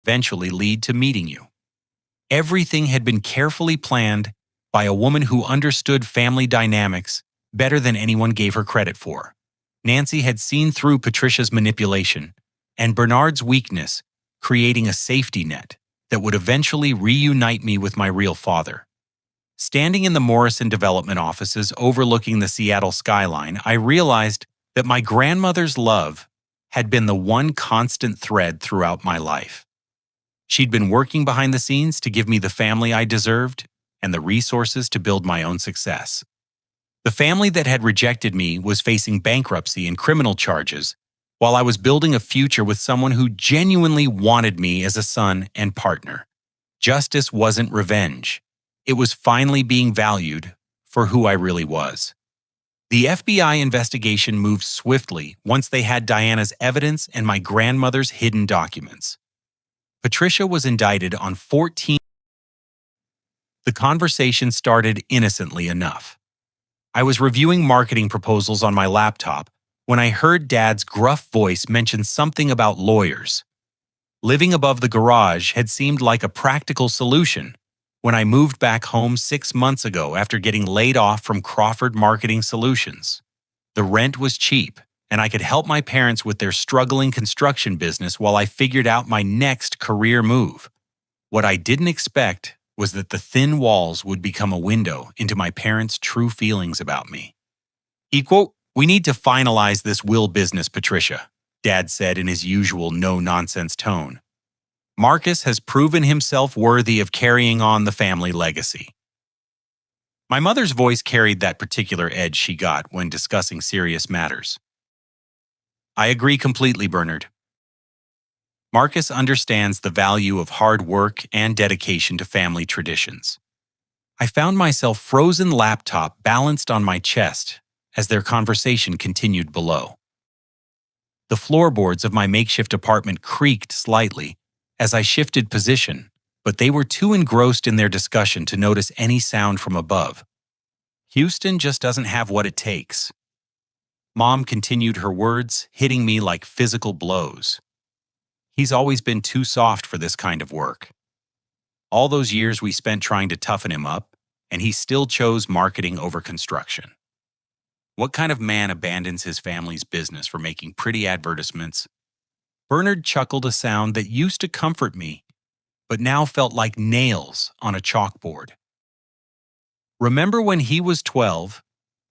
eventually lead to meeting you. Everything had been carefully planned by a woman who understood family dynamics better than anyone gave her credit for. Nancy had seen through Patricia's manipulation and Bernard's weakness, creating a safety net that would eventually reunite me with my real father. Standing in the Morrison development offices overlooking the Seattle skyline, I realized that my grandmother's love had been the one constant thread throughout my life. She'd been working behind the scenes to give me the family I deserved and the resources to build my own success. The family that had rejected me was facing bankruptcy and criminal charges, while I was building a future with someone who genuinely wanted me as a son and partner. Justice wasn't revenge. It was finally being valued for who I really was. The FBI investigation moved swiftly once they had Diana's evidence and my grandmother's hidden documents. Patricia was indicted on 14. The conversation started innocently enough. I was reviewing marketing proposals on my laptop when I heard Dad's gruff voice mention something about lawyers. Living above the garage had seemed like a practical solution when I moved back home 6 months ago after getting laid off from Crawford Marketing Solutions. The rent was cheap, and I could help my parents with their struggling construction business while I figured out my next career move. What I didn't expect was that the thin walls would become a window into my parents' true feelings about me. "We need to finalize this will business, Patricia," Dad said in his usual no-nonsense tone. "Marcus has proven himself worthy of carrying on the family legacy." My mother's voice carried that particular edge she got when discussing serious matters. "I agree completely, Bernard. Marcus understands the value of hard work and dedication to family traditions." I found myself frozen laptop balanced on my chest as their conversation continued below. The floorboards of my makeshift apartment creaked slightly as I shifted position, but they were too engrossed in their discussion to notice any sound from above. "Houston just doesn't have what it takes." Mom continued her words, hitting me like physical blows. "He's always been too soft for this kind of work. All those years we spent trying to toughen him up, and he still chose marketing over construction. What kind of man abandons his family's business for making pretty advertisements?" Bernard chuckled a sound that used to comfort me, but now felt like nails on a chalkboard. "Remember when he was 12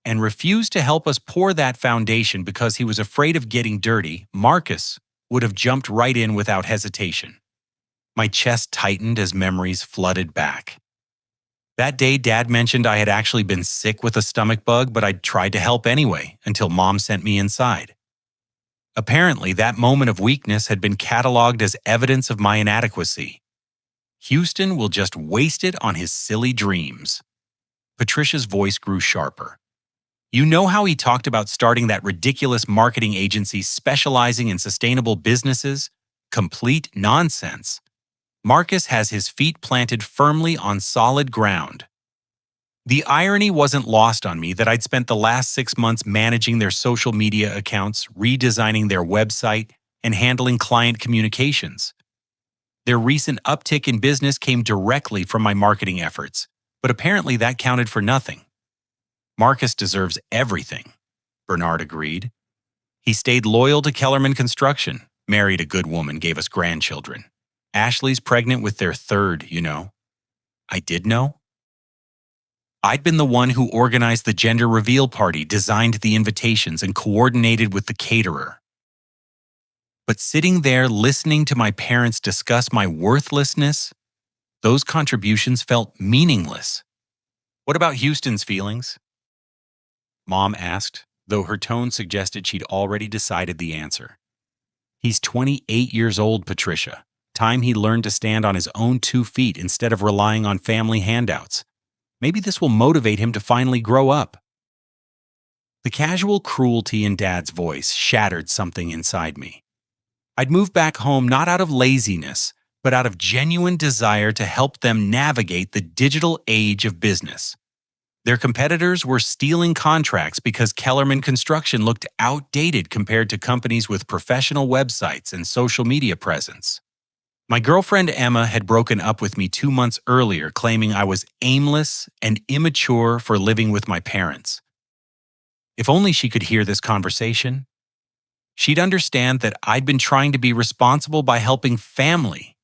and refused to help us pour that foundation because he was afraid of getting dirty? Marcus would have jumped right in without hesitation." My chest tightened as memories flooded back. That day, Dad mentioned I had actually been sick with a stomach bug, but I'd tried to help anyway until Mom sent me inside. Apparently, that moment of weakness had been cataloged as evidence of my inadequacy. Houston will just waste it on his silly dreams. Patricia's voice grew sharper. "You know how he talked about starting that ridiculous marketing agency specializing in sustainable businesses? Complete nonsense. Marcus has his feet planted firmly on solid ground." The irony wasn't lost on me that I'd spent the last 6 months managing their social media accounts, redesigning their website, and handling client communications. Their recent uptick in business came directly from my marketing efforts, but apparently that counted for nothing. "Marcus deserves everything," Bernard agreed. "He stayed loyal to Kellerman Construction, married a good woman, gave us grandchildren. Ashley's pregnant with their third, you know." I did know? I'd been the one who organized the gender reveal party, designed the invitations, and coordinated with the caterer. But sitting there listening to my parents discuss my worthlessness, those contributions felt meaningless. "What about Houston's feelings?" Mom asked, though her tone suggested she'd already decided the answer. "He's 28 years old, Patricia. Time he learned to stand on his own 2 feet instead of relying on family handouts. Maybe this will motivate him to finally grow up." The casual cruelty in Dad's voice shattered something inside me. I'd moved back home not out of laziness, but out of genuine desire to help them navigate the digital age of business. Their competitors were stealing contracts because Kellerman Construction looked outdated compared to companies with professional websites and social media presence. My girlfriend Emma had broken up with me 2 months earlier, claiming I was aimless and immature for living with my parents. If only she could hear this conversation, she'd understand that I'd been trying to be responsible by helping family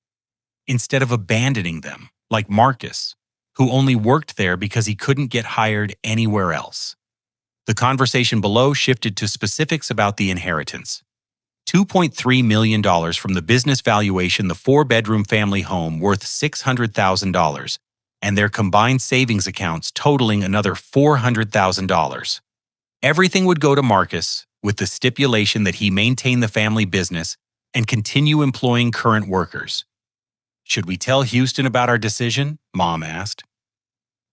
instead of abandoning them, like Marcus, who only worked there because he couldn't get hired anywhere else. The conversation below shifted to specifics about the inheritance. $2.3 million from the business valuation, the four-bedroom family home worth $600,000, and their combined savings accounts totaling another $400,000. Everything would go to Marcus, with the stipulation that he maintain the family business and continue employing current workers. Should we tell Houston about our decision? Mom asked.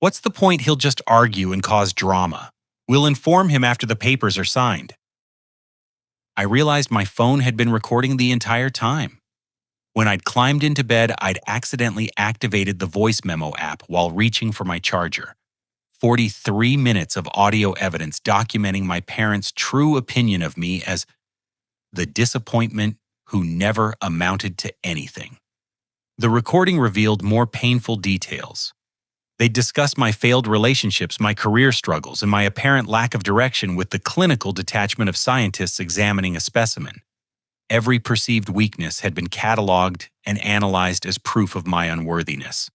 What's the point? He'll just argue and cause drama. We'll inform him after the papers are signed. I realized my phone had been recording the entire time. When I'd climbed into bed, I'd accidentally activated the voice memo app while reaching for my charger. 43 minutes of audio evidence documenting my parents' true opinion of me as the disappointment who never amounted to anything. The recording revealed more painful details. They discussed my failed relationships, my career struggles, and my apparent lack of direction with the clinical detachment of scientists examining a specimen. Every perceived weakness had been cataloged and analyzed as proof of my unworthiness.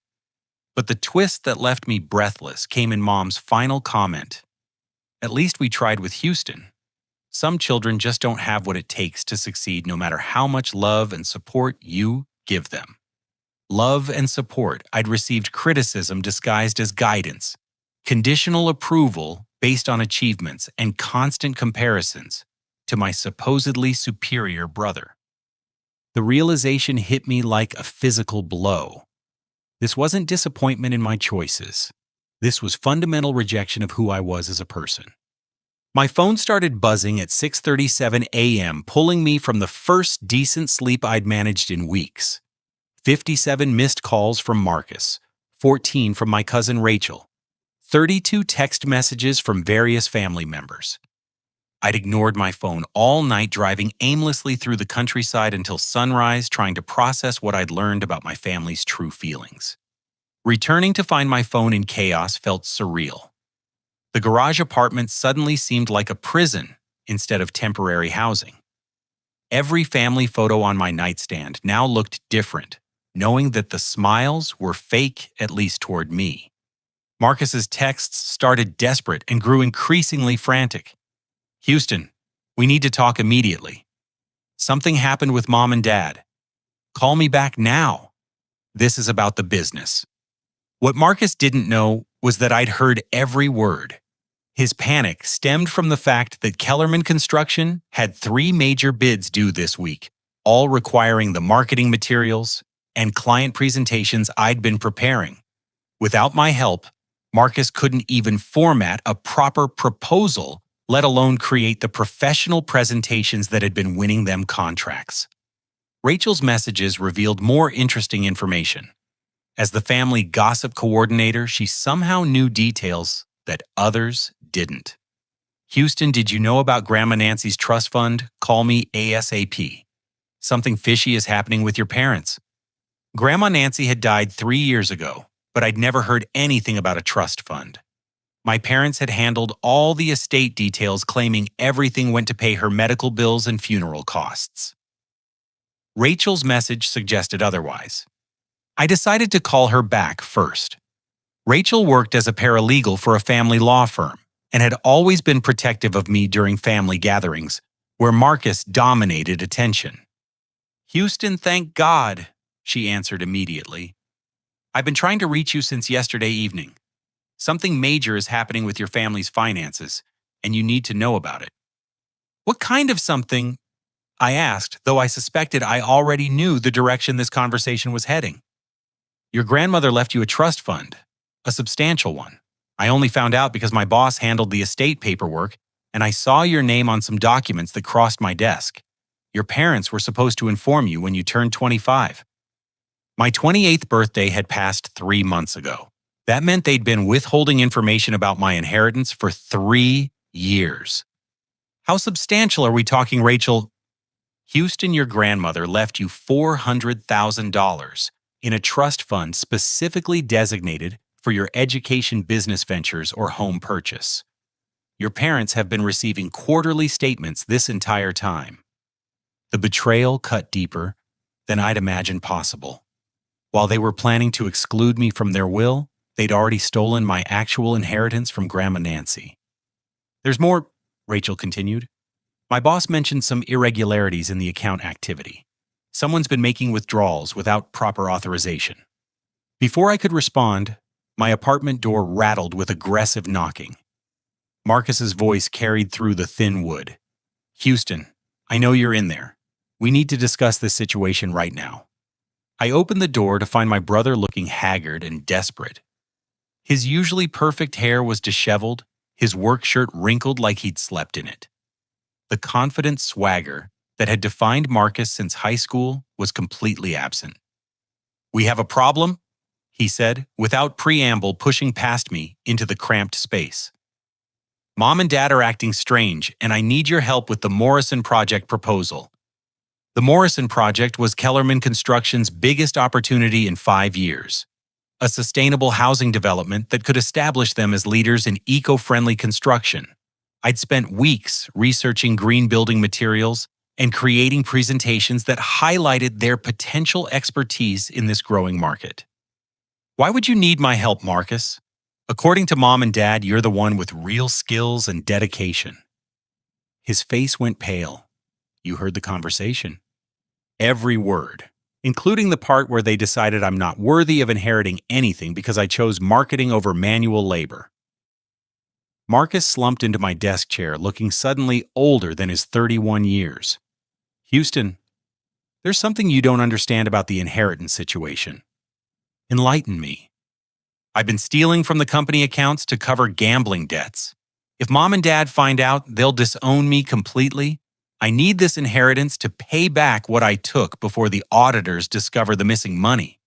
But the twist that left me breathless came in Mom's final comment. At least we tried with Houston. Some children just don't have what it takes to succeed no matter how much love and support you give them. Love and support. I'd received criticism disguised as guidance, conditional approval based on achievements, and constant comparisons to my supposedly superior brother. The realization hit me like a physical blow. This wasn't disappointment in my choices. This was fundamental rejection of who I was as a person. My phone started buzzing at 6:37 a.m., pulling me from the first decent sleep I'd managed in weeks. 57 missed calls from Marcus, 14 from my cousin Rachel, 32 text messages from various family members. I'd ignored my phone all night, driving aimlessly through the countryside until sunrise, trying to process what I'd learned about my family's true feelings. Returning to find my phone in chaos felt surreal. The garage apartment suddenly seemed like a prison instead of temporary housing. Every family photo on my nightstand now looked different, knowing that the smiles were fake, at least toward me. Marcus's texts started desperate and grew increasingly frantic. Houston, we need to talk immediately. Something happened with Mom and Dad. Call me back now. This is about the business. What Marcus didn't know was that I'd heard every word. His panic stemmed from the fact that Kellerman Construction had 3 major bids due this week, all requiring the marketing materials and client presentations I'd been preparing. Without my help, Marcus couldn't even format a proper proposal, let alone create the professional presentations that had been winning them contracts. Rachel's messages revealed more interesting information. As the family gossip coordinator, she somehow knew details that others didn't. Houston, did you know about Grandma Nancy's trust fund? Call me ASAP. Something fishy is happening with your parents. Grandma Nancy had died 3 years ago, but I'd never heard anything about a trust fund. My parents had handled all the estate details, claiming everything went to pay her medical bills and funeral costs. Rachel's message suggested otherwise. I decided to call her back first. Rachel worked as a paralegal for a family law firm and had always been protective of me during family gatherings, where Marcus dominated attention. Houston, thank God, she answered immediately. I've been trying to reach you since yesterday evening. Something major is happening with your family's finances, and you need to know about it. What kind of something? I asked, though I suspected I already knew the direction this conversation was heading. Your grandmother left you a trust fund, a substantial one. I only found out because my boss handled the estate paperwork, and I saw your name on some documents that crossed my desk. Your parents were supposed to inform you when you turned 25. My 28th birthday had passed 3 months ago. That meant they'd been withholding information about my inheritance for 3 years. How substantial are we talking, Rachel? Houston, your grandmother left you $400,000 in a trust fund specifically designated for your education, business ventures, or home purchase. Your parents have been receiving quarterly statements this entire time. The betrayal cut deeper than I'd imagined possible. While they were planning to exclude me from their will, they'd already stolen my actual inheritance from Grandma Nancy. There's more, Rachel continued. My boss mentioned some irregularities in the account activity. Someone's been making withdrawals without proper authorization. Before I could respond, my apartment door rattled with aggressive knocking. Marcus's voice carried through the thin wood. Houston, I know you're in there. We need to discuss this situation right now. I opened the door to find my brother looking haggard and desperate. His usually perfect hair was disheveled, his work shirt wrinkled like he'd slept in it. The confident swagger that had defined Marcus since high school was completely absent. We have a problem, he said, without preamble, pushing past me into the cramped space. Mom and Dad are acting strange, and I need your help with the Morrison Project proposal. The Morrison Project was Kellerman Construction's biggest opportunity in 5 years. A sustainable housing development that could establish them as leaders in eco-friendly construction. I'd spent weeks researching green building materials and creating presentations that highlighted their potential expertise in this growing market. Why would you need my help, Marcus? According to Mom and Dad, you're the one with real skills and dedication. His face went pale. You heard the conversation. Every word, including the part where they decided I'm not worthy of inheriting anything because I chose marketing over manual labor. Marcus slumped into my desk chair, looking suddenly older than his 31 years. Houston, there's something you don't understand about the inheritance situation. Enlighten me. I've been stealing from the company accounts to cover gambling debts. If Mom and Dad find out, they'll disown me completely. I need this inheritance to pay back what I took before the auditors discover the missing money.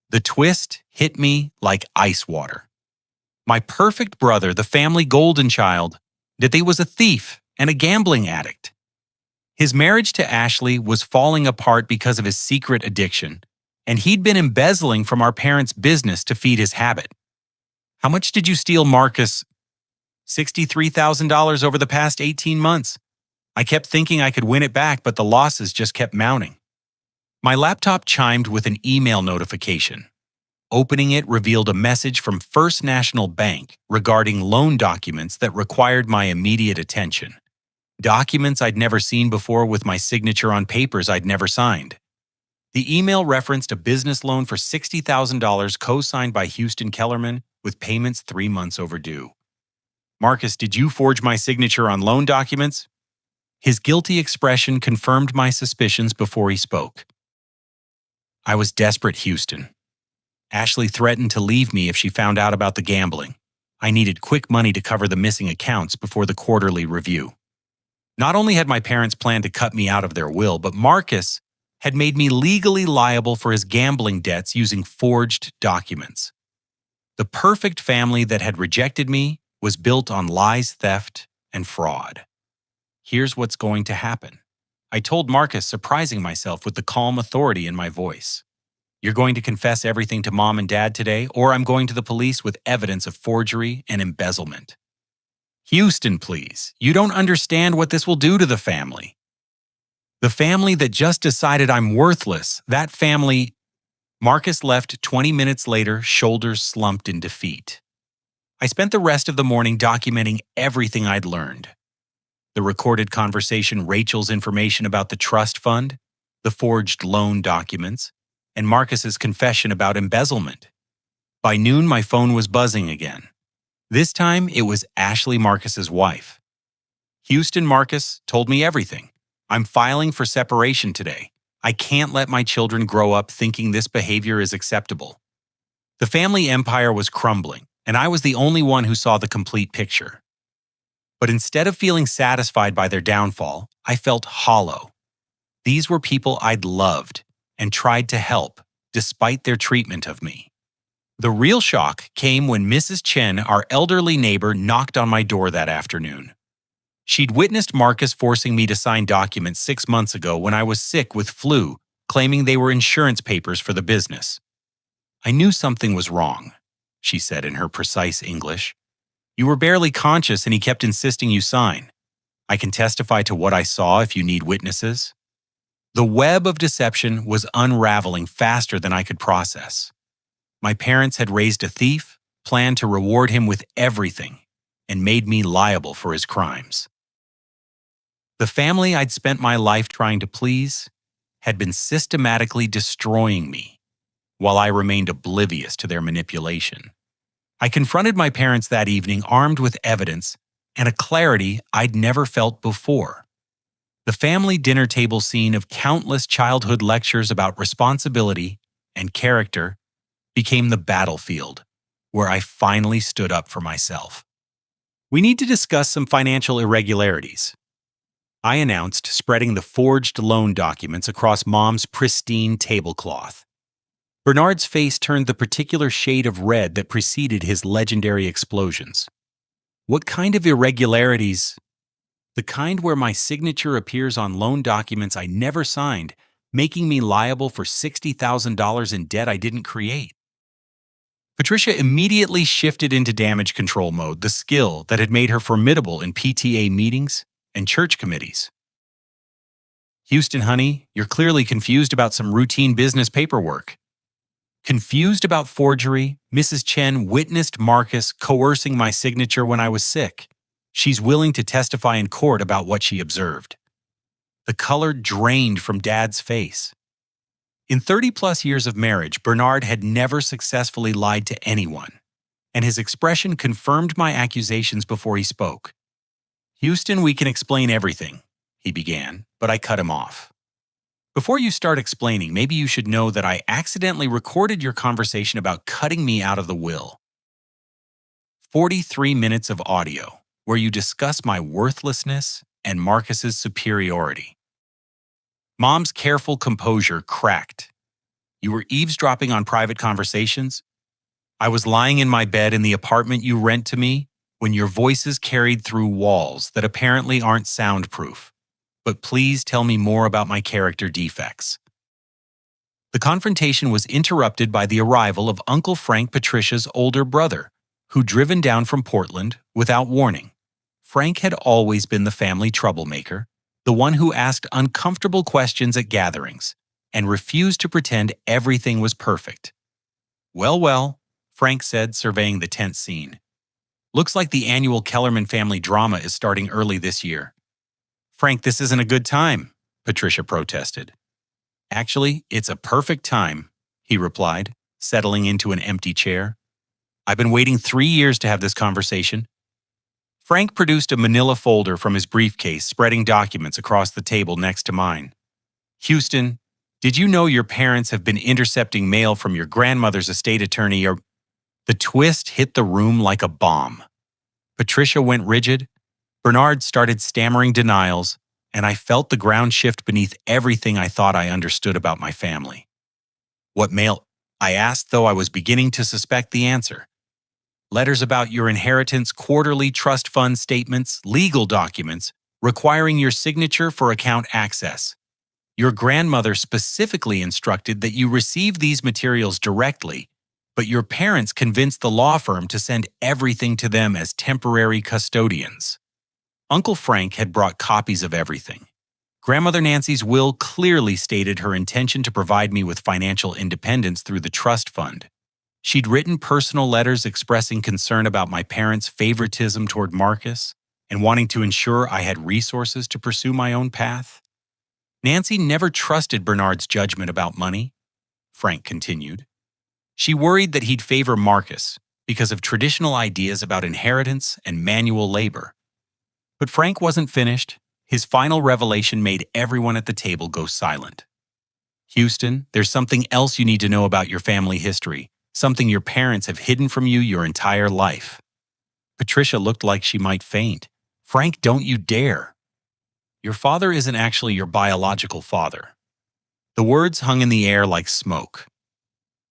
The twist hit me like ice water. My perfect brother, the family golden child, that he was a thief and a gambling addict. His marriage to Ashley was falling apart because of his secret addiction, and he'd been embezzling from our parents' business to feed his habit. How much did you steal, Marcus? $63,000 over the past 18 months. I kept thinking I could win it back, but the losses just kept mounting. My laptop chimed with an email notification. Opening it revealed a message from First National Bank regarding loan documents that required my immediate attention. Documents I'd never seen before with my signature on papers I'd never signed. The email referenced a business loan for $60,000 co-signed by Houston Kellerman with payments 3 months overdue. Marcus, did you forge my signature on loan documents? His guilty expression confirmed my suspicions before he spoke. I was desperate, Houston. Ashley threatened to leave me if she found out about the gambling. I needed quick money to cover the missing accounts before the quarterly review. Not only had my parents planned to cut me out of their will, but Marcus had made me legally liable for his gambling debts using forged documents. The perfect family that had rejected me was built on lies, theft, and fraud. Here's what's going to happen. I told Marcus, surprising myself with the calm authority in my voice. You're going to confess everything to Mom and Dad today, or I'm going to the police with evidence of forgery and embezzlement. Houston, please. You don't understand what this will do to the family. The family that just decided I'm worthless, that family. Marcus left 20 minutes later, shoulders slumped in defeat. I spent the rest of the morning documenting everything I'd learned. The recorded conversation, Rachel's information about the trust fund, the forged loan documents, and Marcus's confession about embezzlement. By noon, my phone was buzzing again. This time, it was Ashley, Marcus's wife. Houston, Marcus told me everything. I'm filing for separation today. I can't let my children grow up thinking this behavior is acceptable. The family empire was crumbling, and I was the only one who saw the complete picture. But instead of feeling satisfied by their downfall, I felt hollow. These were people I'd loved and tried to help, despite their treatment of me. The real shock came when Mrs. Chen, our elderly neighbor, knocked on my door that afternoon. She'd witnessed Marcus forcing me to sign documents 6 months ago when I was sick with flu, claiming they were insurance papers for the business. I knew something was wrong, she said in her precise English. You were barely conscious and he kept insisting you sign. I can testify to what I saw if you need witnesses. The web of deception was unraveling faster than I could process. My parents had raised a thief, planned to reward him with everything, and made me liable for his crimes. The family I'd spent my life trying to please had been systematically destroying me, while I remained oblivious to their manipulation. I confronted my parents that evening armed with evidence and a clarity I'd never felt before. The family dinner table scene of countless childhood lectures about responsibility and character became the battlefield where I finally stood up for myself. We need to discuss some financial irregularities, I announced, spreading the forged loan documents across Mom's pristine tablecloth. Bernard's face turned the particular shade of red that preceded his legendary explosions. What kind of irregularities? The kind where my signature appears on loan documents I never signed, making me liable for $60,000 in debt I didn't create. Patricia immediately shifted into damage control mode, the skill that had made her formidable in PTA meetings and church committees. Houston, honey, you're clearly confused about some routine business paperwork. Confused about forgery, Mrs. Chen witnessed Marcus coercing my signature when I was sick. She's willing to testify in court about what she observed. The color drained from Dad's face. In 30-plus years of marriage, Bernard had never successfully lied to anyone, and his expression confirmed my accusations before he spoke. Houston, we can explain everything, he began, but I cut him off. Before you start explaining, maybe you should know that I accidentally recorded your conversation about cutting me out of the will. 43 minutes of audio, where you discuss my worthlessness and Marcus's superiority. Mom's careful composure cracked. You were eavesdropping on private conversations? I was lying in my bed in the apartment you rent to me when your voices carried through walls that apparently aren't soundproof. But please tell me more about my character defects. The confrontation was interrupted by the arrival of Uncle Frank, Patricia's older brother, who'd driven down from Portland without warning. Frank had always been the family troublemaker, the one who asked uncomfortable questions at gatherings and refused to pretend everything was perfect. Well, Frank said, surveying the tense scene. Looks like the annual Kellerman family drama is starting early this year. Frank, this isn't a good time, Patricia protested. Actually, it's a perfect time, he replied, settling into an empty chair. I've been waiting 3 years to have this conversation. Frank produced a manila folder from his briefcase, spreading documents across the table next to mine. Houston, did you know your parents have been intercepting mail from your grandmother's estate attorney or... The twist hit the room like a bomb. Patricia went rigid, Bernard started stammering denials, and I felt the ground shift beneath everything I thought I understood about my family. What mail? I asked, though I was beginning to suspect the answer. Letters about your inheritance, quarterly trust fund statements, legal documents, requiring your signature for account access. Your grandmother specifically instructed that you receive these materials directly, but your parents convinced the law firm to send everything to them as temporary custodians. Uncle Frank had brought copies of everything. Grandmother Nancy's will clearly stated her intention to provide me with financial independence through the trust fund. She'd written personal letters expressing concern about my parents' favoritism toward Marcus and wanting to ensure I had resources to pursue my own path. Nancy never trusted Bernard's judgment about money, Frank continued. She worried that he'd favor Marcus because of traditional ideas about inheritance and manual labor. But Frank wasn't finished. His final revelation made everyone at the table go silent. Houston, there's something else you need to know about your family history, something your parents have hidden from you your entire life. Patricia looked like she might faint. Frank, don't you dare. Your father isn't actually your biological father. The words hung in the air like smoke.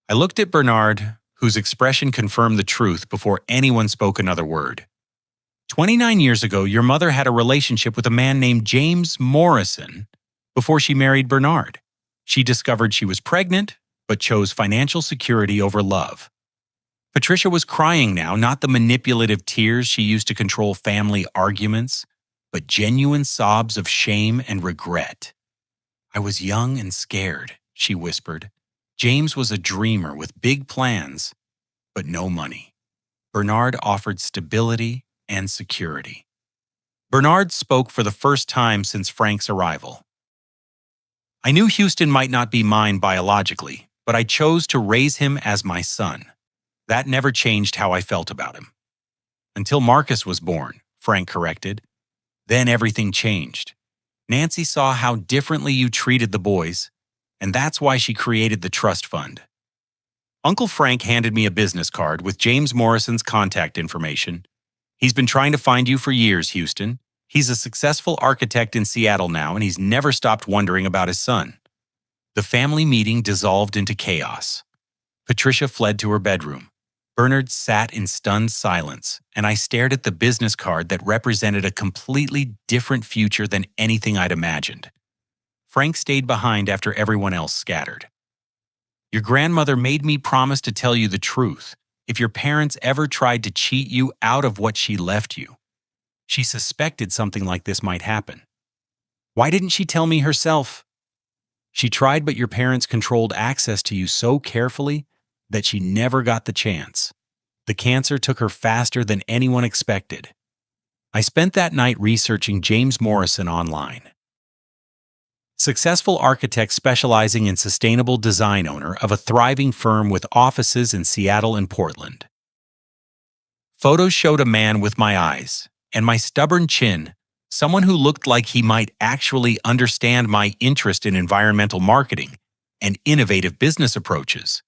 I looked at Bernard, whose expression confirmed the truth before anyone spoke another word. 29 years ago, your mother had a relationship with a man named James Morrison before she married Bernard. She discovered she was pregnant, but chose financial security over love. Patricia was crying now, not the manipulative tears she used to control family arguments, but genuine sobs of shame and regret. I was young and scared, she whispered. James was a dreamer with big plans, but no money. Bernard offered stability and security. Bernard spoke for the first time since Frank's arrival. I knew Houston might not be mine biologically, but I chose to raise him as my son. That never changed how I felt about him. Until Marcus was born, Frank corrected. Then everything changed. Nancy saw how differently you treated the boys, and that's why she created the trust fund. Uncle Frank handed me a business card with James Morrison's contact information. He's been trying to find you for years, Houston. He's a successful architect in Seattle now, and he's never stopped wondering about his son. The family meeting dissolved into chaos. Patricia fled to her bedroom. Bernard sat in stunned silence, and I stared at the business card that represented a completely different future than anything I'd imagined. Frank stayed behind after everyone else scattered. Your grandmother made me promise to tell you the truth if your parents ever tried to cheat you out of what she left you. She suspected something like this might happen. Why didn't she tell me herself? She tried, but your parents controlled access to you so carefully that she never got the chance. The cancer took her faster than anyone expected. I spent that night researching James Morrison online. Successful architect specializing in sustainable design, owner of a thriving firm with offices in Seattle and Portland. Photos showed a man with my eyes and my stubborn chin, someone who looked like he might actually understand my interest in environmental marketing and innovative business approaches.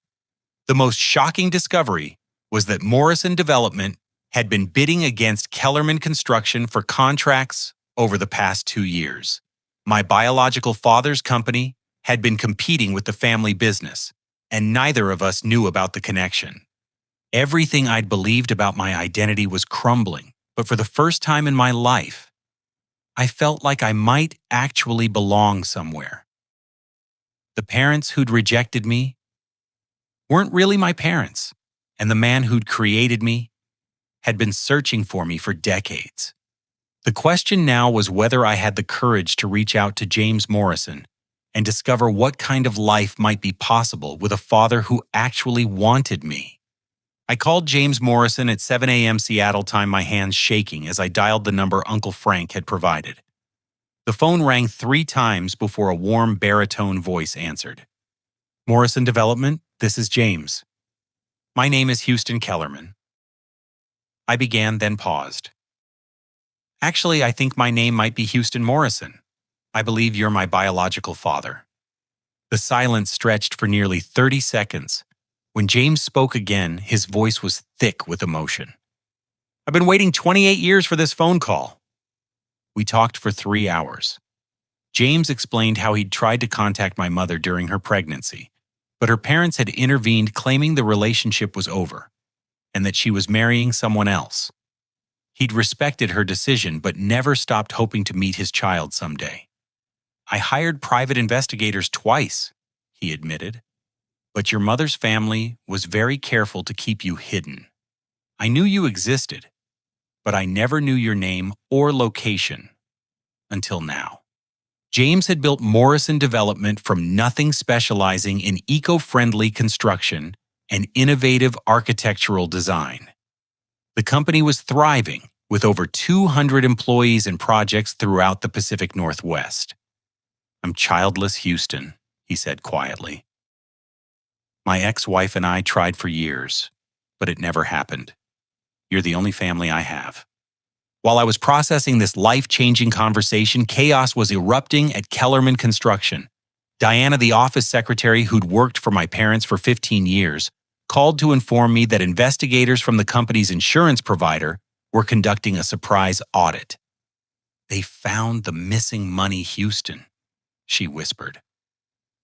The most shocking discovery was that Morrison Development had been bidding against Kellerman Construction for contracts over the past 2 years. My biological father's company had been competing with the family business, and neither of us knew about the connection. Everything I'd believed about my identity was crumbling, but for the first time in my life, I felt like I might actually belong somewhere. The parents who'd rejected me weren't really my parents, and the man who'd created me had been searching for me for decades. The question now was whether I had the courage to reach out to James Morrison and discover what kind of life might be possible with a father who actually wanted me. I called James Morrison at 7 a.m. Seattle time, my hands shaking as I dialed the number Uncle Frank had provided. The phone rang 3 times before a warm baritone voice answered. Morrison Development, this is James. My name is Houston Kellerman. I began, then paused. Actually, I think my name might be Houston Morrison. I believe you're my biological father. The silence stretched for nearly 30 seconds. When James spoke again, his voice was thick with emotion. I've been waiting 28 years for this phone call. We talked for 3 hours. James explained how he'd tried to contact my mother during her pregnancy, but her parents had intervened, claiming the relationship was over and that she was marrying someone else. He'd respected her decision, but never stopped hoping to meet his child someday. I hired private investigators twice, he admitted, but your mother's family was very careful to keep you hidden. I knew you existed, but I never knew your name or location until now. James had built Morrison Development from nothing, specializing in eco-friendly construction and innovative architectural design. The company was thriving, with over 200 employees and projects throughout the Pacific Northwest. I'm childless Houston, he said quietly. My ex-wife and I tried for years, but it never happened. You're the only family I have. While I was processing this life-changing conversation, chaos was erupting at Kellerman Construction. Diana, the office secretary who'd worked for my parents for 15 years, called to inform me that investigators from the company's insurance provider were conducting a surprise audit. They found the missing money, Houston, she whispered.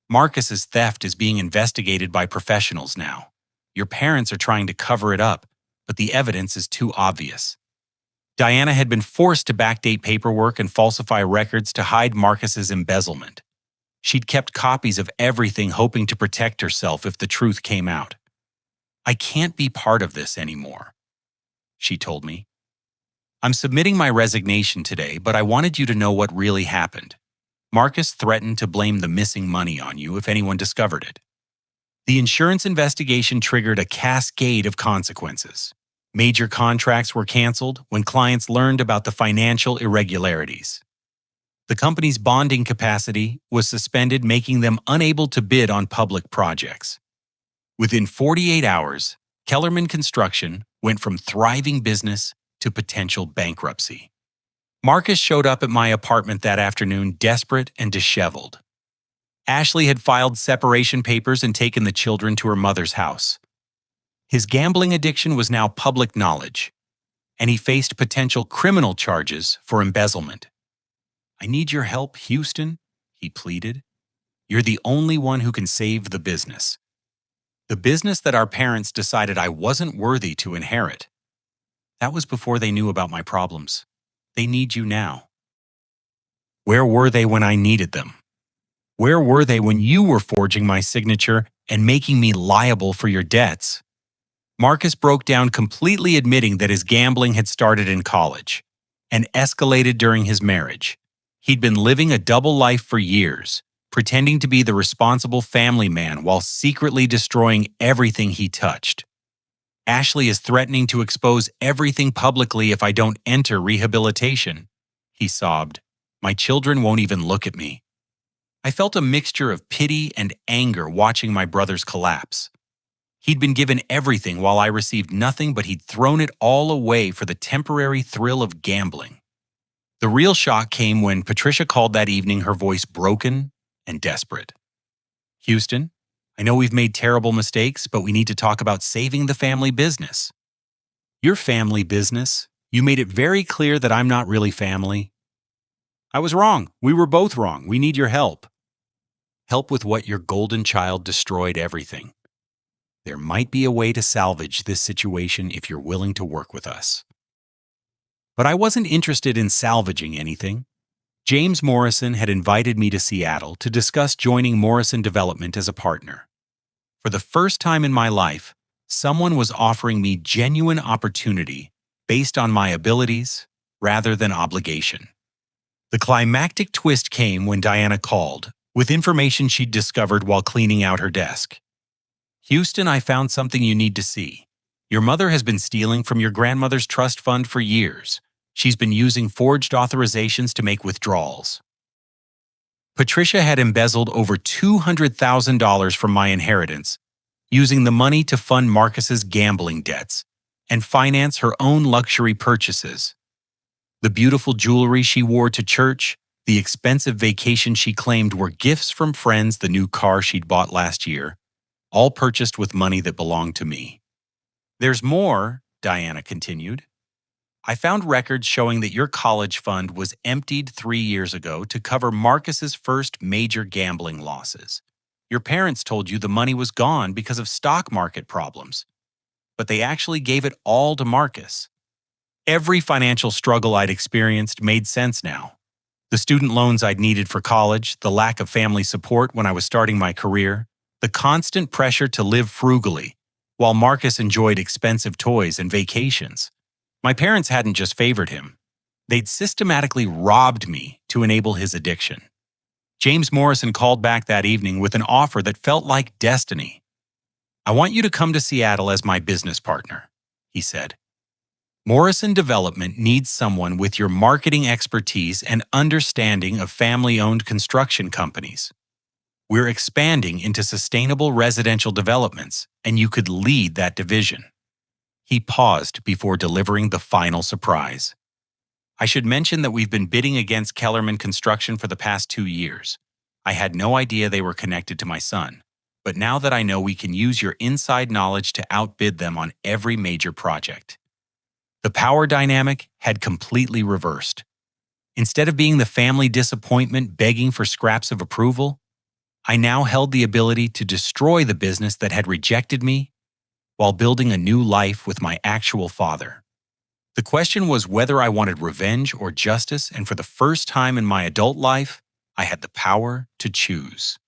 Marcus's theft is being investigated by professionals now. Your parents are trying to cover it up, but the evidence is too obvious. Diana had been forced to backdate paperwork and falsify records to hide Marcus's embezzlement. She'd kept copies of everything, hoping to protect herself if the truth came out. "I can't be part of this anymore," she told me. "I'm submitting my resignation today, but I wanted you to know what really happened. Marcus threatened to blame the missing money on you if anyone discovered it." The insurance investigation triggered a cascade of consequences. Major contracts were canceled when clients learned about the financial irregularities. The company's bonding capacity was suspended, making them unable to bid on public projects. Within 48 hours, Kellerman Construction went from thriving business to potential bankruptcy. Marcus showed up at my apartment that afternoon, desperate and disheveled. Ashley had filed separation papers and taken the children to her mother's house. His gambling addiction was now public knowledge, and he faced potential criminal charges for embezzlement. "I need your help, Houston," he pleaded. "You're the only one who can save the business. The business that our parents decided I wasn't worthy to inherit. That was before they knew about my problems. They need you now." Where were they when I needed them? Where were they when you were forging my signature and making me liable for your debts? Marcus broke down, completely admitting that his gambling had started in college and escalated during his marriage. He'd been living a double life for years, pretending to be the responsible family man while secretly destroying everything he touched. "Ashley is threatening to expose everything publicly if I don't enter rehabilitation," he sobbed. "My children won't even look at me." I felt a mixture of pity and anger watching my brother's collapse. He'd been given everything while I received nothing, but he'd thrown it all away for the temporary thrill of gambling. The real shock came when Patricia called that evening, her voice broken and desperate. "Houston, I know we've made terrible mistakes, but we need to talk about saving the family business." "Your family business? You made it very clear that I'm not really family." "I was wrong. We were both wrong. We need your help." "Help with what? Your golden child destroyed everything. There might be a way to salvage this situation if you're willing to work with us." But I wasn't interested in salvaging anything. James Morrison had invited me to Seattle to discuss joining Morrison Development as a partner. For the first time in my life, someone was offering me genuine opportunity based on my abilities rather than obligation. The climactic twist came when Diana called, with information she'd discovered while cleaning out her desk. "Houston, I found something you need to see. Your mother has been stealing from your grandmother's trust fund for years. She's been using forged authorizations to make withdrawals." Patricia had embezzled over $200,000 from my inheritance, using the money to fund Marcus's gambling debts and finance her own luxury purchases. The beautiful jewelry she wore to church, the expensive vacation she claimed were gifts from friends, the new car she'd bought last year, all purchased with money that belonged to me. "There's more," Diana continued. "I found records showing that your college fund was emptied 3 years ago to cover Marcus's first major gambling losses. Your parents told you the money was gone because of stock market problems, but they actually gave it all to Marcus." Every financial struggle I'd experienced made sense now. The student loans I'd needed for college, the lack of family support when I was starting my career, the constant pressure to live frugally, while Marcus enjoyed expensive toys and vacations. My parents hadn't just favored him. They'd systematically robbed me to enable his addiction. James Morrison called back that evening with an offer that felt like destiny. "I want you to come to Seattle as my business partner," he said. "Morrison Development needs someone with your marketing expertise and understanding of family-owned construction companies. We're expanding into sustainable residential developments, and you could lead that division." He paused before delivering the final surprise. "I should mention that we've been bidding against Kellerman Construction for the past 2 years. I had no idea they were connected to my son, but now that I know, we can use your inside knowledge to outbid them on every major project." The power dynamic had completely reversed. Instead of being the family disappointment begging for scraps of approval, I now held the ability to destroy the business that had rejected me while building a new life with my actual father. The question was whether I wanted revenge or justice, and for the first time in my adult life, I had the power to choose.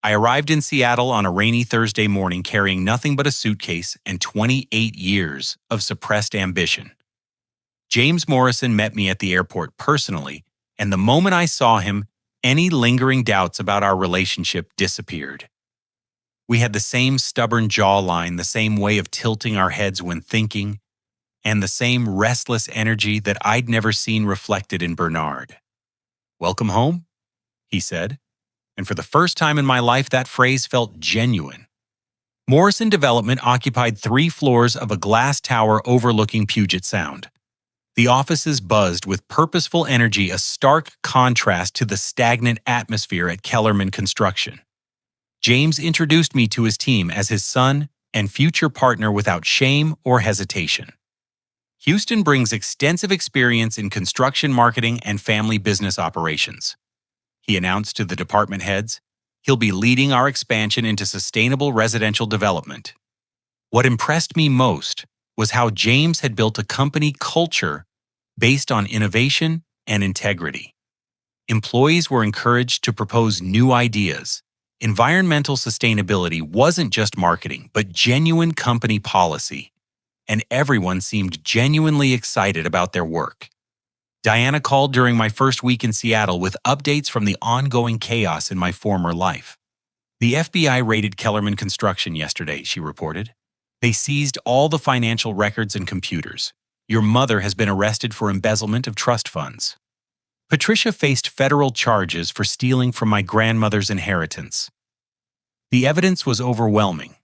I arrived in Seattle on a rainy Thursday morning carrying nothing but a suitcase and 28 years of suppressed ambition. James Morrison met me at the airport personally, and the moment I saw him, any lingering doubts about our relationship disappeared. We had the same stubborn jawline, the same way of tilting our heads when thinking, and the same restless energy that I'd never seen reflected in Bernard. "Welcome home," he said, and for the first time in my life that phrase felt genuine. Morrison Development occupied 3 floors of a glass tower overlooking Puget Sound. The offices buzzed with purposeful energy, a stark contrast to the stagnant atmosphere at Kellerman Construction. James introduced me to his team as his son and future partner without shame or hesitation. Houston brings extensive experience in construction marketing and family business operations. He announced to the department heads, he'll be leading our expansion into sustainable residential development. What impressed me most was how James had built a company culture based on innovation and integrity. Employees were encouraged to propose new ideas. Environmental sustainability wasn't just marketing, but genuine company policy, and everyone seemed genuinely excited about their work. Diana called during my first week in Seattle with updates from the ongoing chaos in my former life. "The FBI raided Kellerman Construction yesterday," she reported. "They seized all the financial records and computers. Your mother has been arrested for embezzlement of trust funds. Patricia faced federal charges for stealing from my grandmother's inheritance." The evidence was overwhelming.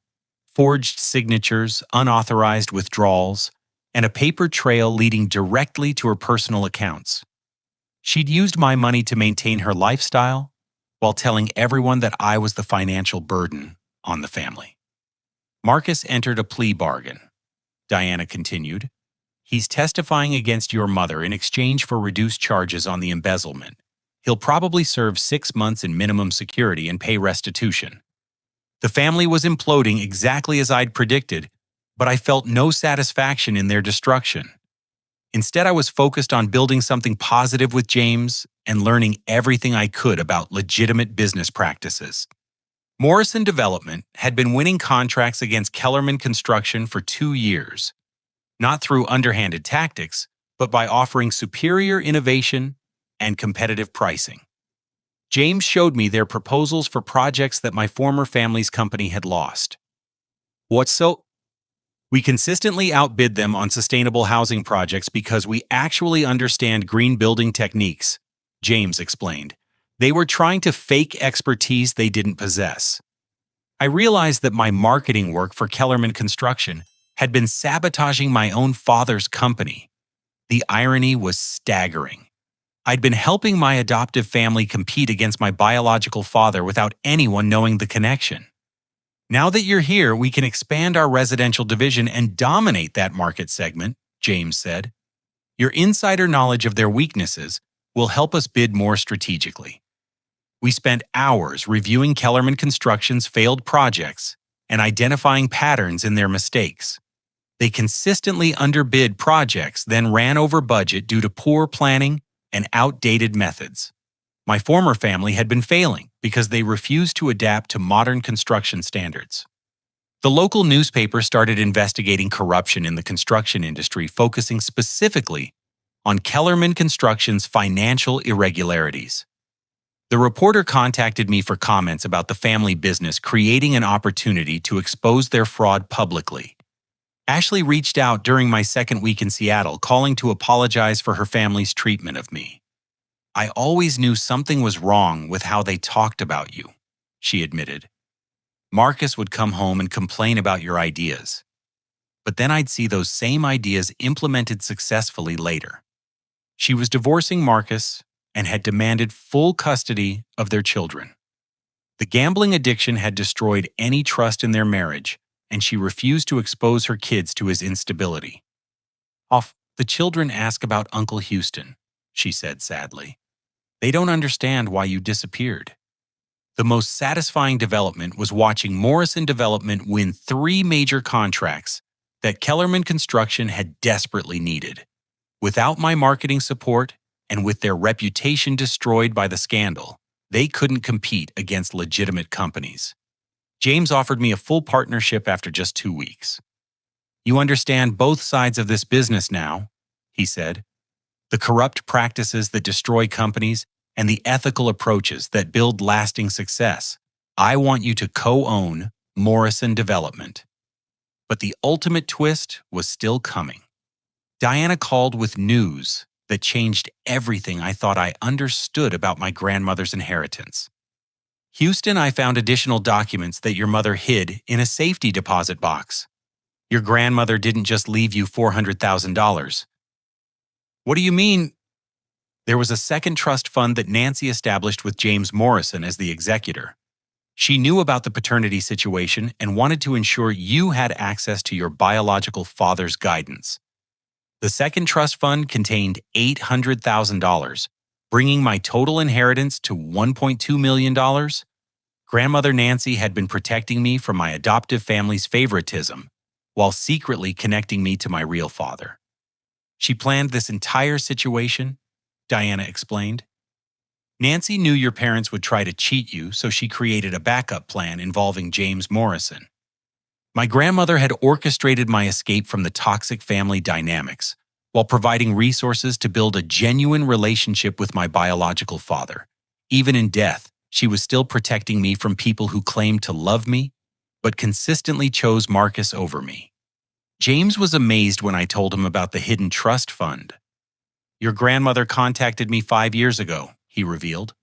Forged signatures, unauthorized withdrawals, and a paper trail leading directly to her personal accounts. She'd used my money to maintain her lifestyle while telling everyone that I was the financial burden on the family. "Marcus entered a plea bargain," Diana continued. "He's testifying against your mother in exchange for reduced charges on the embezzlement. He'll probably serve 6 months in minimum security and pay restitution." The family was imploding exactly as I'd predicted, but I felt no satisfaction in their destruction. Instead, I was focused on building something positive with James and learning everything I could about legitimate business practices. Morrison Development had been winning contracts against Kellerman Construction for 2 years, not through underhanded tactics, but by offering superior innovation and competitive pricing. James showed me their proposals for projects that my former family's company had lost. We consistently outbid them on sustainable housing projects because we actually understand green building techniques, James explained. They were trying to fake expertise they didn't possess. I realized that my marketing work for Kellerman Construction had been sabotaging my own father's company. The irony was staggering. I'd been helping my adoptive family compete against my biological father without anyone knowing the connection. "Now that you're here, we can expand our residential division and dominate that market segment," James said. "Your insider knowledge of their weaknesses will help us bid more strategically." We spent hours reviewing Kellerman Construction's failed projects and identifying patterns in their mistakes. They consistently underbid projects, then ran over budget due to poor planning and outdated methods. My former family had been failing because they refused to adapt to modern construction standards. The local newspaper started investigating corruption in the construction industry, focusing specifically on Kellerman Construction's financial irregularities. The reporter contacted me for comments about the family business, creating an opportunity to expose their fraud publicly. Ashley reached out during my second week in Seattle, calling to apologize for her family's treatment of me. "I always knew something was wrong with how they talked about you," she admitted. "Marcus would come home and complain about your ideas. But then I'd see those same ideas implemented successfully later." She was divorcing Marcus and had demanded full custody of their children. The gambling addiction had destroyed any trust in their marriage, and she refused to expose her kids to his instability. "The children ask about Uncle Houston," she said sadly. "They don't understand why you disappeared." The most satisfying development was watching Morrison Development win 3 major contracts that Kellerman Construction had desperately needed. Without my marketing support and with their reputation destroyed by the scandal, they couldn't compete against legitimate companies. James offered me a full partnership after just 2 weeks. "You understand both sides of this business now," he said. "The corrupt practices that destroy companies and the ethical approaches that build lasting success. I want you to co-own Morrison Development." But the ultimate twist was still coming. Diana called with news that changed everything I thought I understood about my grandmother's inheritance. "Houston, I found additional documents that your mother hid in a safety deposit box. Your grandmother didn't just leave you $400,000. "What do you mean?" "There was a second trust fund that Nancy established with James Morrison as the executor. She knew about the paternity situation and wanted to ensure you had access to your biological father's guidance. The second trust fund contained $800,000, bringing my total inheritance to $1.2 million. Grandmother Nancy had been protecting me from my adoptive family's favoritism, while secretly connecting me to my real father. She planned this entire situation," Diana explained. "Nancy knew your parents would try to cheat you, so she created a backup plan involving James Morrison. My grandmother had orchestrated my escape from the toxic family dynamics, while providing resources to build a genuine relationship with my biological father. Even in death, she was still protecting me from people who claimed to love me, but consistently chose Marcus over me." James was amazed when I told him about the hidden trust fund. "Your grandmother contacted me 5 years ago," he revealed.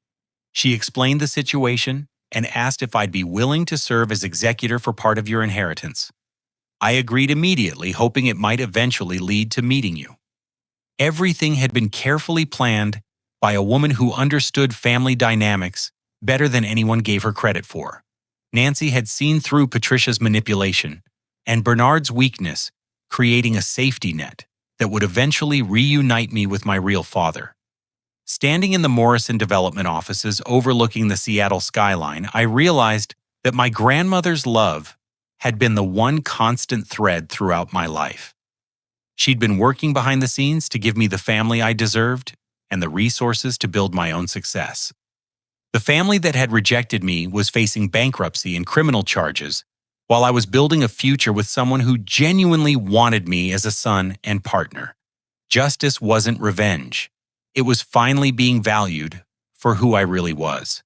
"She explained the situation and asked if I'd be willing to serve as executor for part of your inheritance. I agreed immediately, hoping it might eventually lead to meeting you. Everything had been carefully planned by a woman who understood family dynamics better than anyone gave her credit for. Nancy had seen through Patricia's manipulation and Bernard's weakness, creating a safety net that would eventually reunite me with my real father. Standing in the Morrison Development offices overlooking the Seattle skyline, I realized that my grandmother's love had been the one constant thread throughout my life. She'd been working behind the scenes to give me the family I deserved and the resources to build my own success. The family that had rejected me was facing bankruptcy and criminal charges, while I was building a future with someone who genuinely wanted me as a son and partner. Justice wasn't revenge. It was finally being valued for who I really was.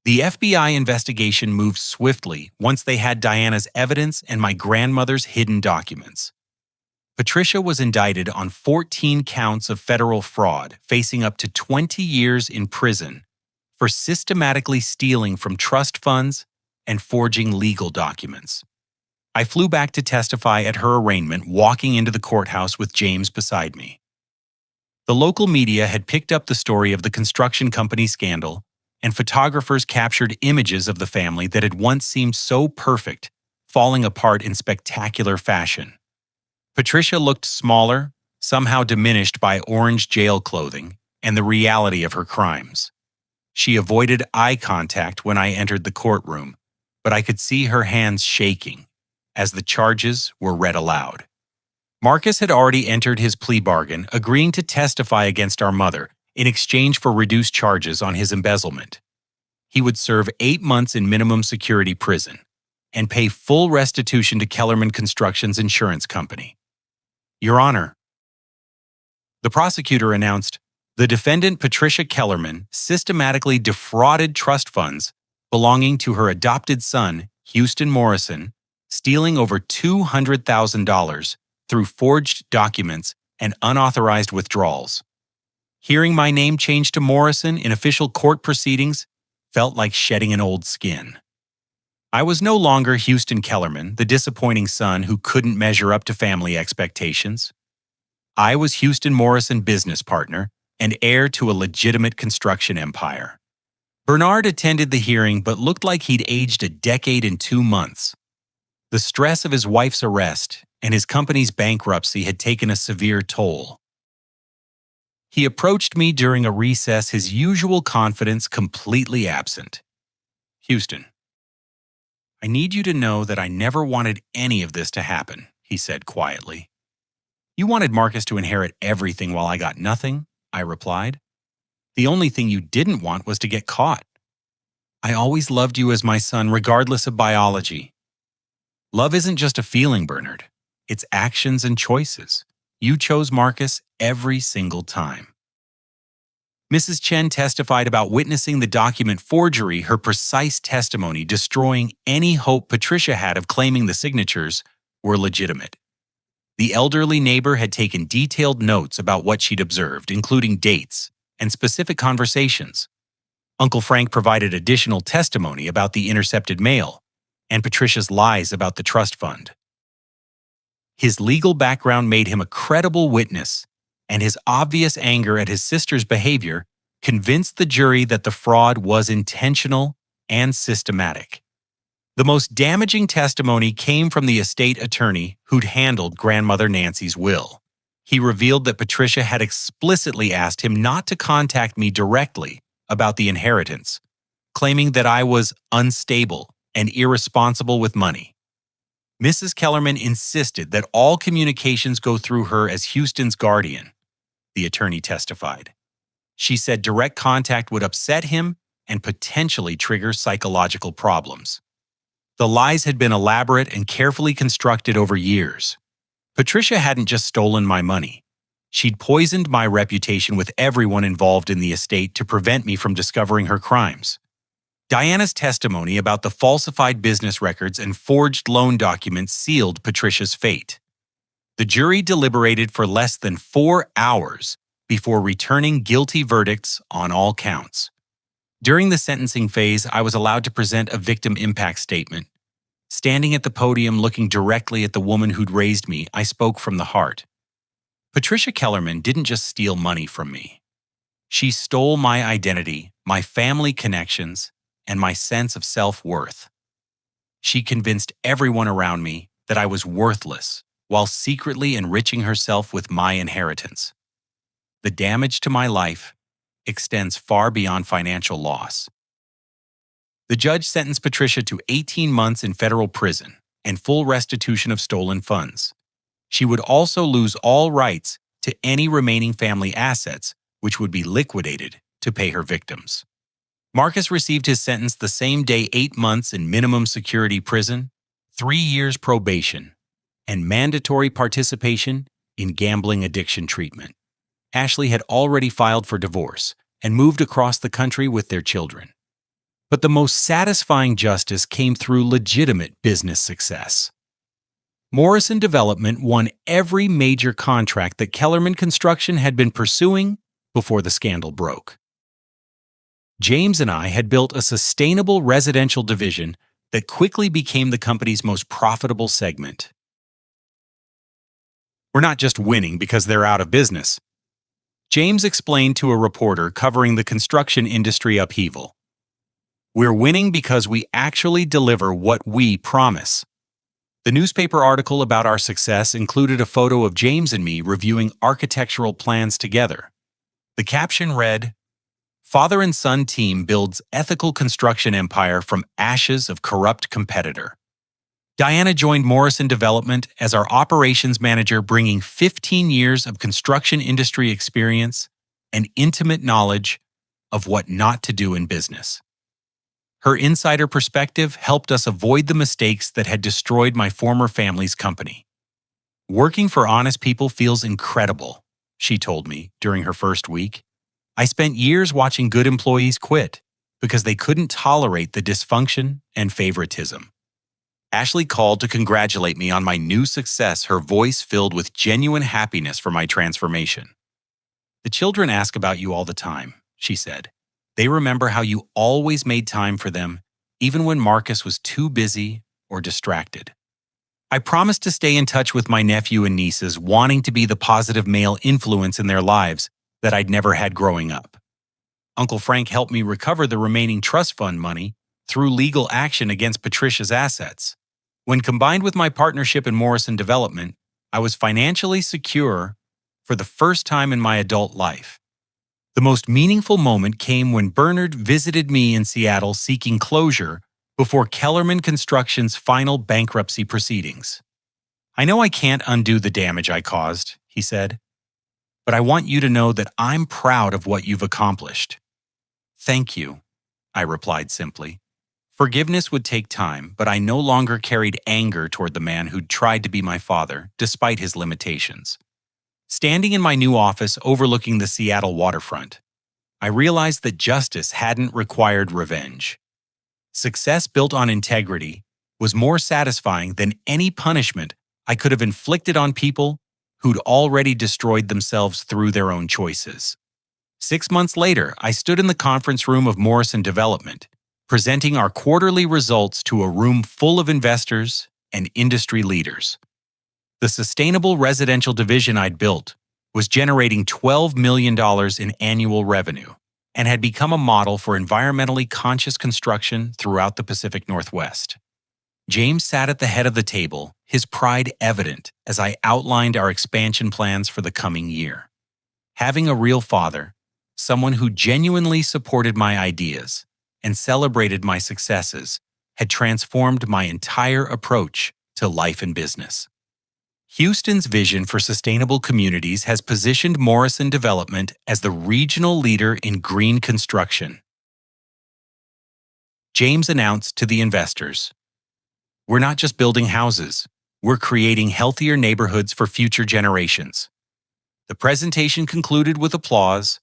The FBI investigation moved swiftly once they had Diana's evidence and my grandmother's hidden documents. Patricia was indicted on 14 counts of federal fraud, facing up to 20 years in prison for systematically stealing from trust funds and forging legal documents. I flew back to testify at her arraignment, walking into the courthouse with James beside me. The local media had picked up the story of the construction company scandal, and photographers captured images of the family that had once seemed so perfect, falling apart in spectacular fashion. Patricia looked smaller, somehow diminished by orange jail clothing and the reality of her crimes. She avoided eye contact when I entered the courtroom, but I could see her hands shaking as the charges were read aloud. Marcus had already entered his plea bargain, agreeing to testify against our mother in exchange for reduced charges on his embezzlement. He would serve 8 months in minimum security prison and pay full restitution to Kellerman Construction's insurance company. "Your Honor," the prosecutor announced, "the defendant Patricia Kellerman systematically defrauded trust funds belonging to her adopted son, Houston Morrison, stealing over $200,000 through forged documents and unauthorized withdrawals. Hearing my name changed to Morrison in official court proceedings felt like shedding an old skin. I was no longer Houston Kellerman, the disappointing son who couldn't measure up to family expectations. I was Houston Morrison, business partner and heir to a legitimate construction empire." Bernard attended the hearing but looked like he'd aged a decade in 2 months. The stress of his wife's arrest and his company's bankruptcy had taken a severe toll. He approached me during a recess, his usual confidence completely absent. "Houston, I need you to know that I never wanted any of this to happen," he said quietly. You wanted Marcus to inherit everything while I got nothing, I replied. The only thing you didn't want was to get caught. I always loved you as my son, regardless of biology. Love isn't just a feeling, Bernard. It's actions and choices. You chose Marcus every single time. Mrs. Chen testified about witnessing the document forgery, her precise testimony destroying any hope Patricia had of claiming the signatures were legitimate. The elderly neighbor had taken detailed notes about what she'd observed, including dates and specific conversations. Uncle Frank provided additional testimony about the intercepted mail and Patricia's lies about the trust fund. His legal background made him a credible witness, and his obvious anger at his sister's behavior convinced the jury that the fraud was intentional and systematic. The most damaging testimony came from the estate attorney who'd handled grandmother Nancy's will. He revealed that Patricia had explicitly asked him not to contact me directly about the inheritance, claiming that I was unstable and irresponsible with money. Mrs. Kellerman insisted that all communications go through her as Houston's guardian, the attorney testified. She said direct contact would upset him and potentially trigger psychological problems. The lies had been elaborate and carefully constructed over years. Patricia hadn't just stolen my money. She'd poisoned my reputation with everyone involved in the estate to prevent me from discovering her crimes. Diana's testimony about the falsified business records and forged loan documents sealed Patricia's fate. The jury deliberated for less than 4 hours before returning guilty verdicts on all counts. During the sentencing phase, I was allowed to present a victim impact statement. Standing at the podium looking directly at the woman who'd raised me, I spoke from the heart. Patricia Kellerman didn't just steal money from me. She stole my identity, my family connections, and my sense of self-worth. She convinced everyone around me that I was worthless while secretly enriching herself with my inheritance. The damage to my life extends far beyond financial loss. The judge sentenced Patricia to 18 months in federal prison and full restitution of stolen funds. She would also lose all rights to any remaining family assets, which would be liquidated to pay her victims. Marcus received his sentence the same day: 8 months in minimum security prison, 3 years probation, and mandatory participation in gambling addiction treatment. Ashley had already filed for divorce and moved across the country with their children. But the most satisfying justice came through legitimate business success. Morrison Development won every major contract that Kellerman Construction had been pursuing before the scandal broke. James and I had built a sustainable residential division that quickly became the company's most profitable segment. We're not just winning because they're out of business, James explained to a reporter covering the construction industry upheaval. We're winning because we actually deliver what we promise. The newspaper article about our success included a photo of James and me reviewing architectural plans together. The caption read, "Father and son team builds ethical construction empire from ashes of corrupt competitor." Diana joined Morrison Development as our operations manager, bringing 15 years of construction industry experience and intimate knowledge of what not to do in business. Her insider perspective helped us avoid the mistakes that had destroyed my former family's company. "Working for honest people feels incredible," she told me during her first week. "I spent years watching good employees quit because they couldn't tolerate the dysfunction and favoritism." Ashley called to congratulate me on my new success, her voice filled with genuine happiness for my transformation. "The children ask about you all the time," she said. "They remember how you always made time for them, even when Marcus was too busy or distracted." I promised to stay in touch with my nephew and nieces, wanting to be the positive male influence in their lives that I'd never had growing up. Uncle Frank helped me recover the remaining trust fund money through legal action against Patricia's assets. When combined with my partnership in Morrison Development, I was financially secure for the first time in my adult life. The most meaningful moment came when Bernard visited me in Seattle seeking closure before Kellerman Construction's final bankruptcy proceedings. I know I can't undo the damage I caused, he said, but I want you to know that I'm proud of what you've accomplished. Thank you, I replied simply. Forgiveness would take time, but I no longer carried anger toward the man who'd tried to be my father, despite his limitations. Standing in my new office overlooking the Seattle waterfront, I realized that justice hadn't required revenge. Success built on integrity was more satisfying than any punishment I could have inflicted on people who'd already destroyed themselves through their own choices. 6 months later, I stood in the conference room of Morrison Development, presenting our quarterly results to a room full of investors and industry leaders. The sustainable residential division I'd built was generating $12 million in annual revenue and had become a model for environmentally conscious construction throughout the Pacific Northwest. James sat at the head of the table, his pride evident as I outlined our expansion plans for the coming year. Having a real father, someone who genuinely supported my ideas and celebrated my successes, had transformed my entire approach to life and business. Houston's vision for sustainable communities has positioned Morrison Development as the regional leader in green construction. James announced to the investors, "We're not just building houses, we're creating healthier neighborhoods for future generations." The presentation concluded with applause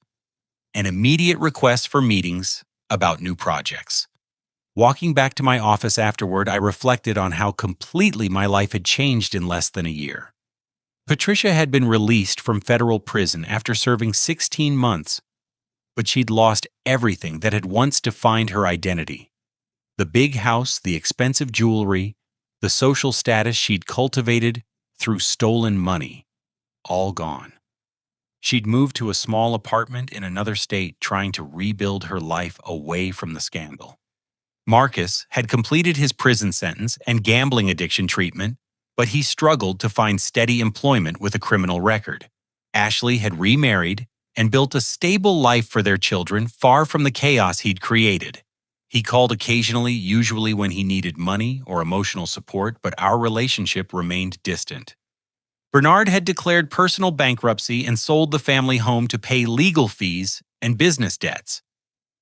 and immediate requests for meetings about new projects. Walking back to my office afterward, I reflected on how completely my life had changed in less than a year. Patricia had been released from federal prison after serving 16 months, but she'd lost everything that had once defined her identity. The big house, the expensive jewelry, the social status she'd cultivated through stolen money, all gone. She'd moved to a small apartment in another state, trying to rebuild her life away from the scandal. Marcus had completed his prison sentence and gambling addiction treatment, but he struggled to find steady employment with a criminal record. Ashley had remarried and built a stable life for their children, far from the chaos he'd created. He called occasionally, usually when he needed money or emotional support, but our relationship remained distant. Bernard had declared personal bankruptcy and sold the family home to pay legal fees and business debts.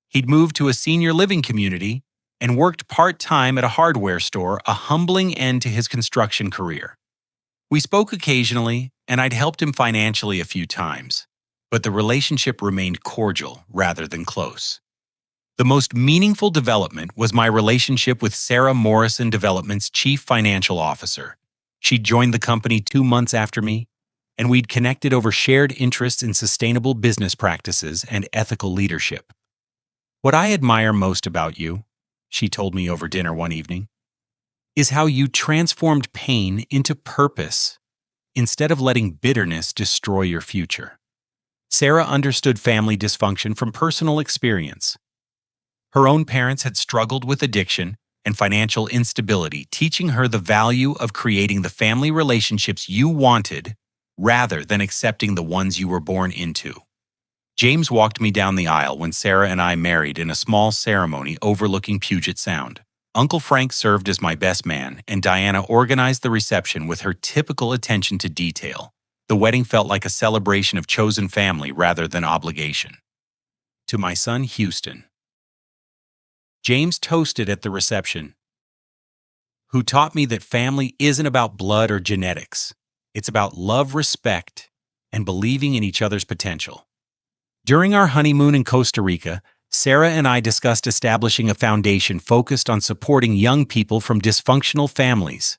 He'd moved to a senior living community and worked part-time at a hardware store, a humbling end to his construction career. We spoke occasionally, and I'd helped him financially a few times, but the relationship remained cordial rather than close. The most meaningful development was my relationship with Sarah Morrison Development's chief financial officer. She'd joined the company 2 months after me, and we'd connected over shared interests in sustainable business practices and ethical leadership. "What I admire most about you," she told me over dinner one evening, "is how you transformed pain into purpose instead of letting bitterness destroy your future." Sarah understood family dysfunction from personal experience. Her own parents had struggled with addiction and financial instability, teaching her the value of creating the family relationships you wanted rather than accepting the ones you were born into. James walked me down the aisle when Sarah and I married in a small ceremony overlooking Puget Sound. Uncle Frank served as my best man, and Diana organized the reception with her typical attention to detail. The wedding felt like a celebration of chosen family rather than obligation. To my son, Houston. James toasted at the reception, "Who taught me that family isn't about blood or genetics. It's about love, respect, and believing in each other's potential." During our honeymoon in Costa Rica, Sarah and I discussed establishing a foundation focused on supporting young people from dysfunctional families.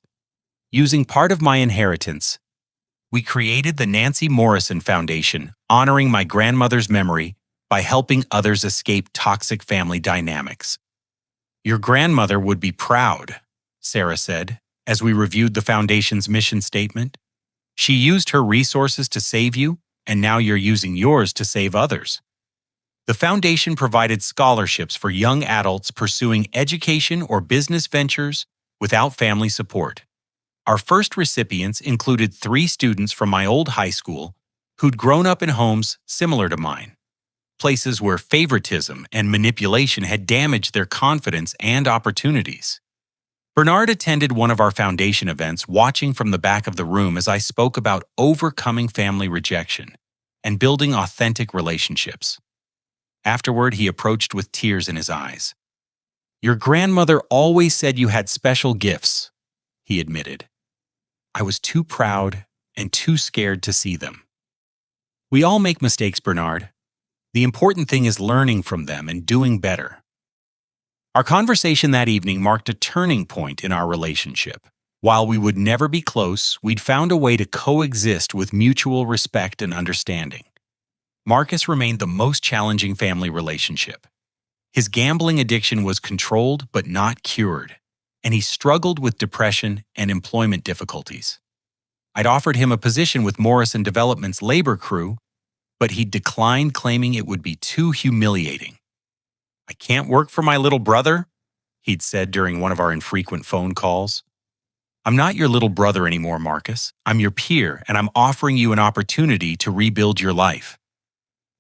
Using part of my inheritance, we created the Nancy Morrison Foundation, honoring my grandmother's memory by helping others escape toxic family dynamics. "Your grandmother would be proud," Sarah said, as we reviewed the foundation's mission statement. "She used her resources to save you, and now you're using yours to save others." The foundation provided scholarships for young adults pursuing education or business ventures without family support. Our first recipients included 3 students from my old high school who'd grown up in homes similar to mine, places where favoritism and manipulation had damaged their confidence and opportunities. Bernard attended one of our foundation events, watching from the back of the room as I spoke about overcoming family rejection and building authentic relationships. Afterward, he approached with tears in his eyes. "Your grandmother always said you had special gifts," he admitted. I was too proud and too scared to see them. "We all make mistakes, Bernard. The important thing is learning from them and doing better." Our conversation that evening marked a turning point in our relationship. While we would never be close, we'd found a way to coexist with mutual respect and understanding. Marcus remained the most challenging family relationship. His gambling addiction was controlled but not cured, and he struggled with depression and employment difficulties. I'd offered him a position with Morrison Development's labor crew, but he declined, claiming it would be too humiliating. "I can't work for my little brother," he'd said during one of our infrequent phone calls. "I'm not your little brother anymore, Marcus. I'm your peer, and I'm offering you an opportunity to rebuild your life."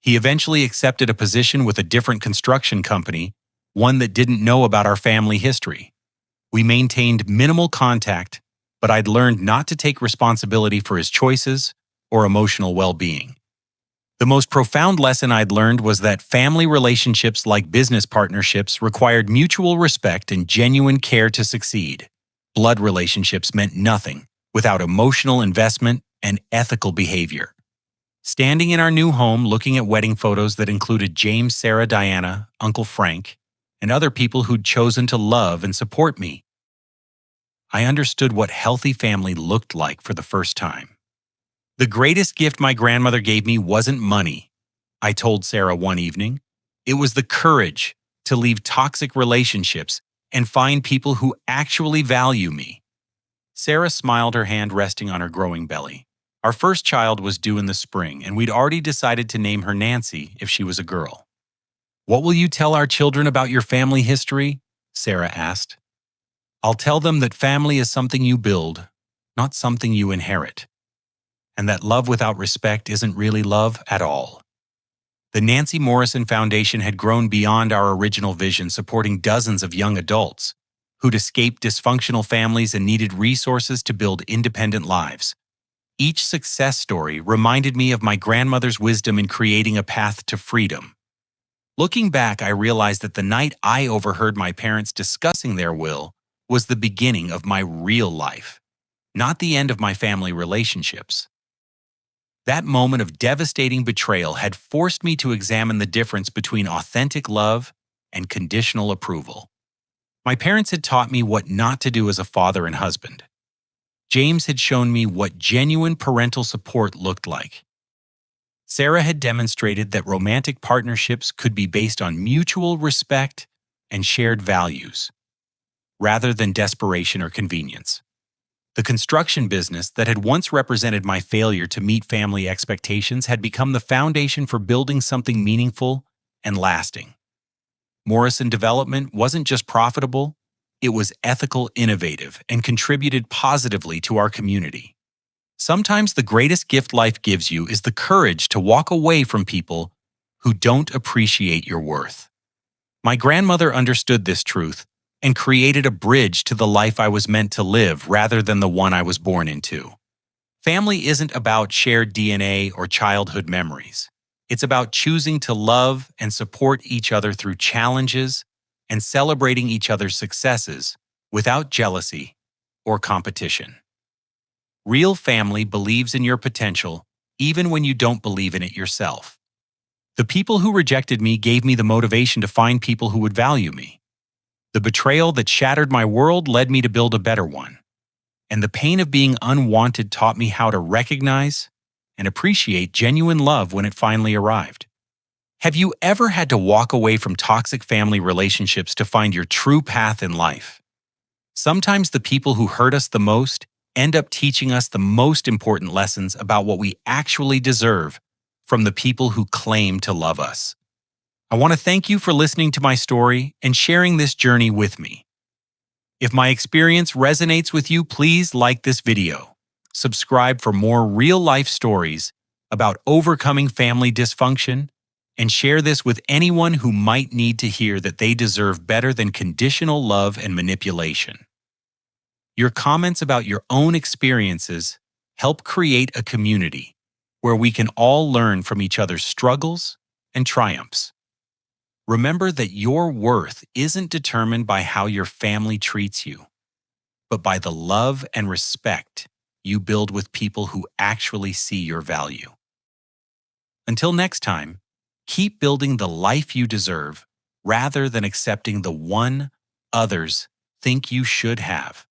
He eventually accepted a position with a different construction company, one that didn't know about our family history. We maintained minimal contact, but I'd learned not to take responsibility for his choices or emotional well-being. The most profound lesson I'd learned was that family relationships, like business partnerships, required mutual respect and genuine care to succeed. Blood relationships meant nothing without emotional investment and ethical behavior. Standing in our new home, looking at wedding photos that included James, Sarah, Diana, Uncle Frank, and other people who'd chosen to love and support me, I understood what healthy family looked like for the first time. "The greatest gift my grandmother gave me wasn't money," I told Sarah one evening. "It was the courage to leave toxic relationships and find people who actually value me." Sarah smiled, her hand resting on her growing belly. Our first child was due in the spring, and we'd already decided to name her Nancy if she was a girl. "What will you tell our children about your family history?" Sarah asked. "I'll tell them that family is something you build, not something you inherit, and that love without respect isn't really love at all." The Nancy Morrison Foundation had grown beyond our original vision, supporting dozens of young adults who'd escaped dysfunctional families and needed resources to build independent lives. Each success story reminded me of my grandmother's wisdom in creating a path to freedom. Looking back, I realized that the night I overheard my parents discussing their will was the beginning of my real life, not the end of my family relationships. That moment of devastating betrayal had forced me to examine the difference between authentic love and conditional approval. My parents had taught me what not to do as a father and husband. James had shown me what genuine parental support looked like. Sarah had demonstrated that romantic partnerships could be based on mutual respect and shared values, rather than desperation or convenience. The construction business that had once represented my failure to meet family expectations had become the foundation for building something meaningful and lasting. Morrison Development wasn't just profitable, it was ethical, innovative, and contributed positively to our community. Sometimes the greatest gift life gives you is the courage to walk away from people who don't appreciate your worth. My grandmother understood this truth and created a bridge to the life I was meant to live rather than the one I was born into. Family isn't about shared DNA or childhood memories. It's about choosing to love and support each other through challenges and celebrating each other's successes without jealousy or competition. Real family believes in your potential even when you don't believe in it yourself. The people who rejected me gave me the motivation to find people who would value me. The betrayal that shattered my world led me to build a better one. And the pain of being unwanted taught me how to recognize and appreciate genuine love when it finally arrived. Have you ever had to walk away from toxic family relationships to find your true path in life? Sometimes the people who hurt us the most end up teaching us the most important lessons about what we actually deserve from the people who claim to love us. I want to thank you for listening to my story and sharing this journey with me. If my experience resonates with you, please like this video, subscribe for more real-life stories about overcoming family dysfunction, and share this with anyone who might need to hear that they deserve better than conditional love and manipulation. Your comments about your own experiences help create a community where we can all learn from each other's struggles and triumphs. Remember that your worth isn't determined by how your family treats you, but by the love and respect you build with people who actually see your value. Until next time, keep building the life you deserve rather than accepting the one others think you should have.